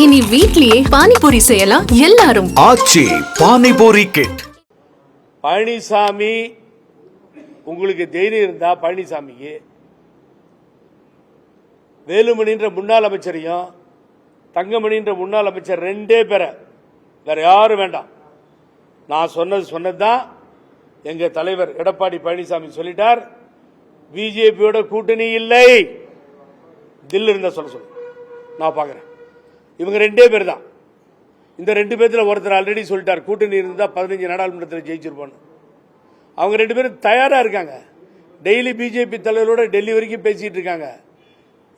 இனி வீட்லயே பானிபூரி செய்யலாம் எல்லாரும். ஆச்சி பானிபூரி கிட். பழனிசாமி உங்களுக்கு தைரியம் இருந்தா பழனிசாமிக்கு வேலுமணின்ற முன்னாள் அமைச்சரையும் தங்கமணின்ற முன்னாள் அமைச்சர் ரெண்டே பேரை வேற யாரும் வேண்டாம். நான் சொன்னதுதான் எங்க தலைவர் எடப்பாடி பழனிசாமி சொல்லிட்டார். பிஜேபியோட கூட்டணி இல்லை, தில் இருந்தா சொல்ல நான் பாக்குறேன். இவங்க ரெண்டே பேர் தான். இந்த ரெண்டு பேர்ல ஒருத்தர் ஆல்ரெடி சொல்லிட்டார் கூட்டணி இருந்தா 15 நாடாளுமன்றத்தில் ஜெயிச்சிருப்போம். அவங்க ரெண்டு பேரும் தயாரா இருக்காங்க. டெய்லி பிஜேபி தலைவரோட டெல்லி வரைக்கும் பேசிட்டு இருக்காங்க.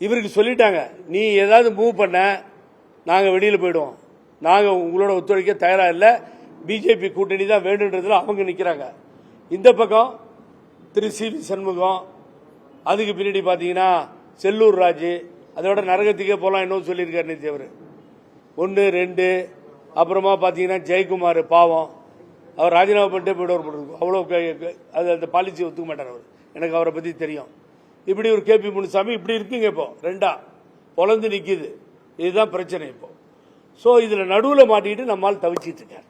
இவருக்கு சொல்லிட்டாங்க, நீ ஏதாவது மூவ் பண்ண நாங்க வெளியில போயிடுவோம், நாங்க உங்களோட ஒத்துழைக்க தயாரா இல்லை, பிஜேபி கூட்டணி தான் வேண்டுன்றதுல அவங்க நிக்கிறாங்க. இந்த பக்கம் திரு சி.வி. சண்முகம், அதுக்கு பின்னாடி பாத்தீங்கன்னா செல்லூர் ராஜு, அதோட நரகத்துக்கே போலாம் இன்னும் சொல்லியிருக்காரு நேற்று அவர் 1 2. அப்புறமா பாத்தீங்கன்னா ஜெயக்குமார் பாவம், அவர் ராஜினாமா பண்ணிட்டு போயிடுவார். அவ்வளோ அது அந்த பாலிசி ஒத்துக்க மாட்டார் அவர், எனக்கு அவரை பத்தி தெரியும். இப்படி ஒரு கேபி முனுசாமி இப்படி இருக்குங்க. இப்போ ரெண்டா பொலந்து நிக்குது. இதுதான் பிரச்சனை இப்போ. ஸோ இதுல நடுவில் மாட்டிக்கிட்டு நம்மால் தவிச்சிட்டு இருக்கார்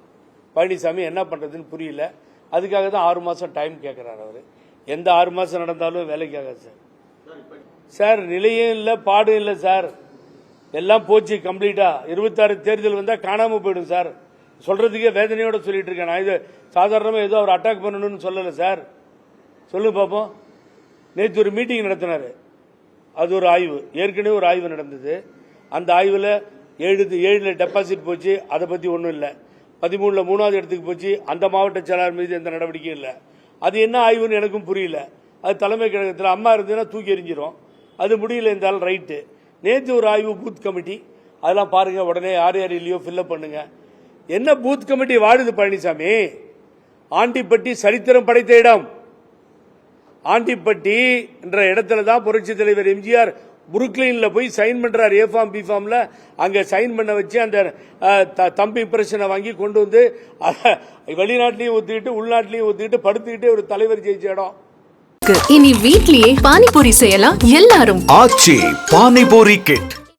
பழனிசாமி. என்ன பண்றதுன்னு புரியல. அதுக்காக தான் 6 மாசம் டைம் கேட்கிறார் அவர். எந்த 6 மாசம் நடந்தாலும் வேலைக்காக சார். நிலையும் இல்லை, பாடும் இல்லை சார். எல்லாம் போச்சு கம்ப்ளீட்டா. 26 தேர்தல் வந்தா காணாம போயிடும் சார். சொல்றதுக்கே வேதனையோட சொல்லிட்டு இருக்கேன். நான் இது சாதாரணமா ஏதோ அவர் அட்டாக் பண்ணணும்னு சொல்லல சார். சொல்லு பாப்போம். நேற்று ஒரு மீட்டிங் நடத்தினாரு. அது ஒரு ஆய்வு, ஏற்கனவே ஒரு ஆய்வு நடந்தது. அந்த ஆய்வுல 7 டெபாசிட் போச்சு, அதை பத்தி ஒன்றும் இல்லை. 13 3வது இடத்துக்கு போச்சு, அந்த மாவட்ட செயலாளர் மீது எந்த நடவடிக்கையும் இல்லை. அது என்ன ஆய்வுன்னு எனக்கும் புரியல. அது தலைமை கழகத்தில் அம்மா இருந்ததுன்னா தூக்கி எறிஞ்சிரும். அது முடியல இருந்தாலும் ரைட்டு. நேற்று ஒரு ஆய்வு பூத் கமிட்டி, அதெல்லாம் பாருங்க, உடனே யார் இல்லையோ ஃபில்அப் பண்ணுங்க. என்ன பூத் கமிட்டி வாழுது பழனிசாமி? ஆண்டிப்பட்டி சரித்திரம் படைத்த இடம். ஆண்டிப்பட்டி என்ற இடத்துல தான் புரட்சி தலைவர் எம்ஜிஆர் புருக்லின்ல போய் சைன் பண்றாரு. ஏ ஃபார்ம் பி ஃபார்ம்ல அங்க சைன் பண்ண வச்சு அந்த தம்பி இம்ப்ரெஷனை வாங்கி கொண்டு வந்து வெளிநாட்டிலையும் ஒத்துக்கிட்டு உள்நாட்டிலையும் ஒத்துக்கிட்டு படுத்துக்கிட்டே ஒரு தலைவர் ஜெயிச்ச இடம். இனி வீட்லயே பானிபூரி செய்யலாம் எல்லாரும். ஆச்சி பானிபூரி கிட்.